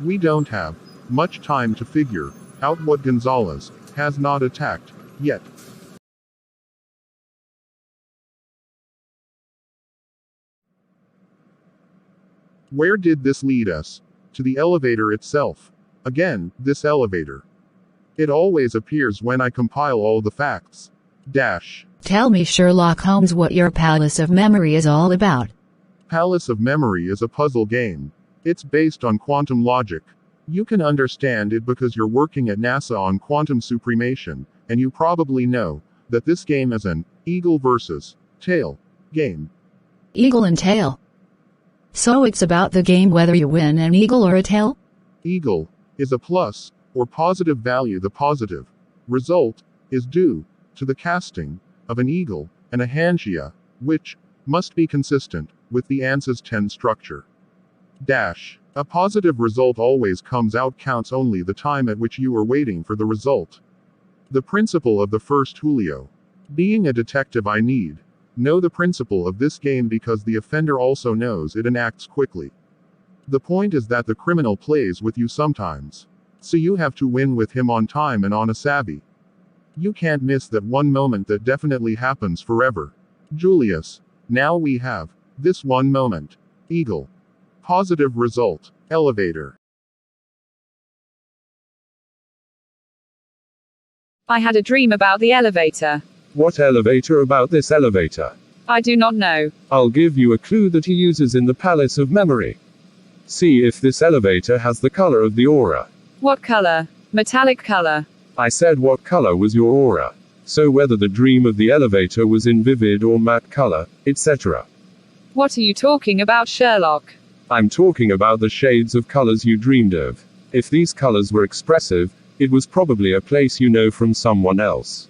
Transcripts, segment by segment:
We don't have much time to figure out what Gonzalez has not attacked yet. Where did this lead us? To the elevator itself. Again, this elevator. It always appears when I compile all the facts. Tell me, Sherlock Holmes, what your Palace of Memory is all about. Palace of Memory is a puzzle game. It's based on quantum logic. You can understand it because you're working at NASA on quantum supremation, and you probably know that this game is an eagle versus tail game. Eagle and tail. So it's about the game whether you win an eagle or a tail? Eagle is a plus, or positive value. The positive result is due to the casting of an eagle and a hangia, which must be consistent with the ANSYS 10 structure. A positive result always comes out, counts only the time at which you are waiting for the result. The principle of the first Julio. Being a detective, I need know the principle of this game because the offender also knows it and acts quickly. The point is that the criminal plays with you sometimes. So you have to win with him on time and on a savvy. You can't miss that one moment that definitely happens forever. Julius. Now we have this one moment. Eagle. Positive result. Elevator. I had a dream about the elevator. What elevator about this elevator? I do not know. I'll give you a clue that he uses in the Palace of Memory. See if this elevator has the color of the aura. What color? Metallic color. I said what color was your aura. So whether the dream of the elevator was in vivid or matte color, etc. What are you talking about, Sherlock? I'm talking about the shades of colors you dreamed of. If these colors were expressive, it was probably a place you know from someone else.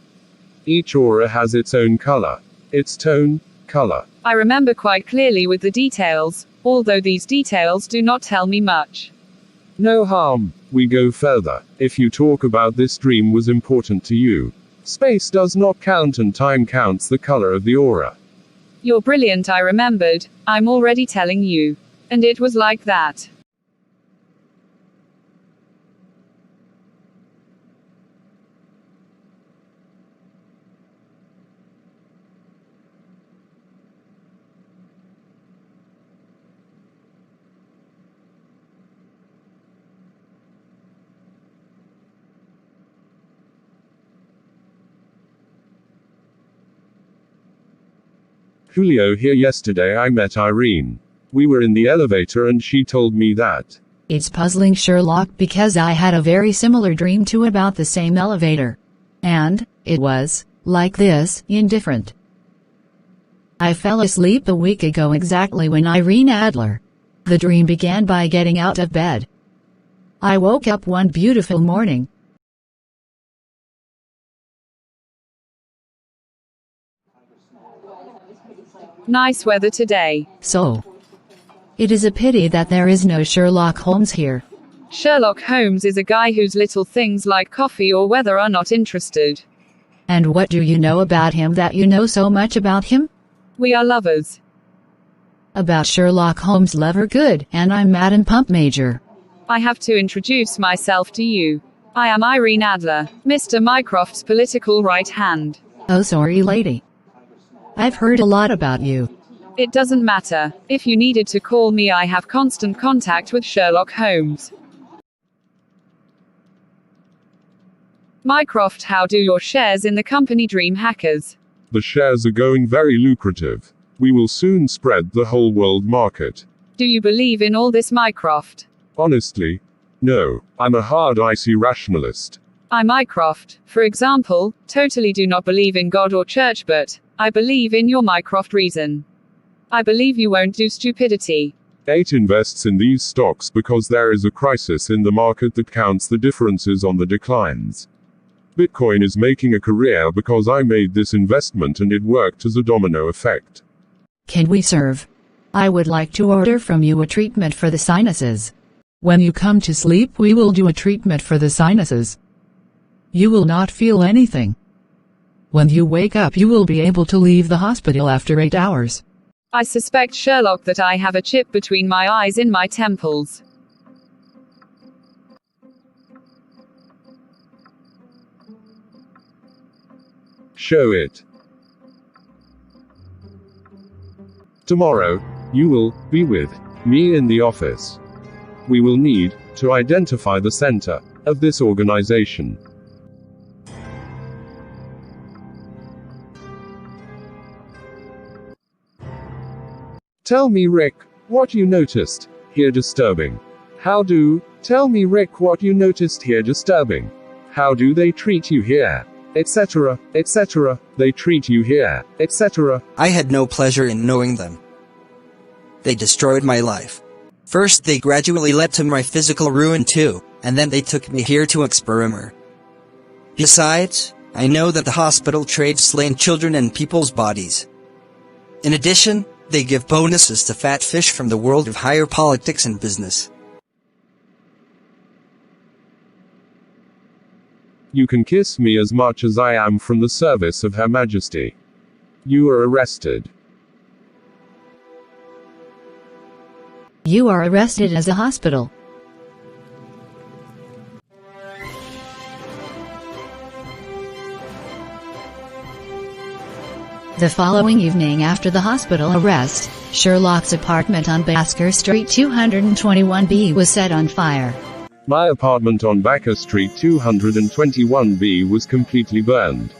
Each aura has its own color. Its tone, color. I remember quite clearly with the details, although these details do not tell me much. No harm. We go further. If you talk about this dream was important to you, space does not count and time counts the color of the aura. You're brilliant, I remembered. I'm already telling you. And it was like that. Julio here. Yesterday I met Irene. We were in the elevator and she told me that. It's puzzling, Sherlock, because I had a very similar dream too about the same elevator. And it was like this, indifferent. I fell asleep a week ago exactly when Irene Adler. The dream began by getting out of bed. I woke up one beautiful morning. Nice weather today. So, it is a pity that there is no Sherlock Holmes here. Sherlock Holmes is a guy whose little things like coffee or weather are not interested. And what do you know about him that you know so much about him? We are lovers. About Sherlock Holmes' lover, good, and I'm Madam Pump Major. I have to introduce myself to you. I am Irene Adler, Mr. Mycroft's political right hand. Oh, sorry, lady. I've heard a lot about you. It doesn't matter. If you needed to call me, I have constant contact with Sherlock Holmes. Mycroft, how do your shares in the company Dream Hackers? The shares are going very lucrative. We will soon spread the whole world market. Do you believe in all this, Mycroft? Honestly, no. I'm a hard icy rationalist. I, Mycroft, for example, totally do not believe in God or church, but I believe in your Mycroft reason. I believe you won't do stupidity. 8 invests in these stocks because there is a crisis in the market that counts the differences on the declines. Bitcoin is making a career because I made this investment and it worked as a domino effect. Can we serve? I would like to order from you a treatment for the sinuses. When you come to sleep, we will do a treatment for the sinuses. You will not feel anything. When you wake up, you will be able to leave the hospital after 8 hours. I suspect, Sherlock, that I have a chip between my eyes in my temples. Show it. Tomorrow, you will be with me in the office. We will need to identify the center of this organization. Tell me, Rick, what you noticed here disturbing. Tell me, Rick, what you noticed here disturbing. How do they treat you here? Etc., etc., they treat you here, etc. I had no pleasure in knowing them. They destroyed my life. First they gradually led to my physical ruin too, and then they took me here to experiment. Besides, I know that the hospital trades slain children and people's bodies. In addition, they give bonuses to fat fish from the world of higher politics and business. You can kiss me as much as I am from the service of Her Majesty. You are arrested. You are arrested as a hospital. The following evening after the hospital arrest, Sherlock's apartment on Basker Street 221B was set on fire. My apartment on Baker Street 221B was completely burned.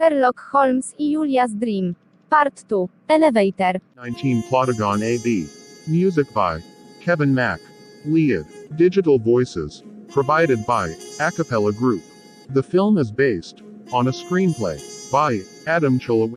Sherlock Holmes y Julia's Dream. Part 2. Elevator. 19 Plotagon AB. Music by Kevin Mack. Lead. Digital voices. Provided by Acapella Group. The film is based on a screenplay by Adam Chulawin.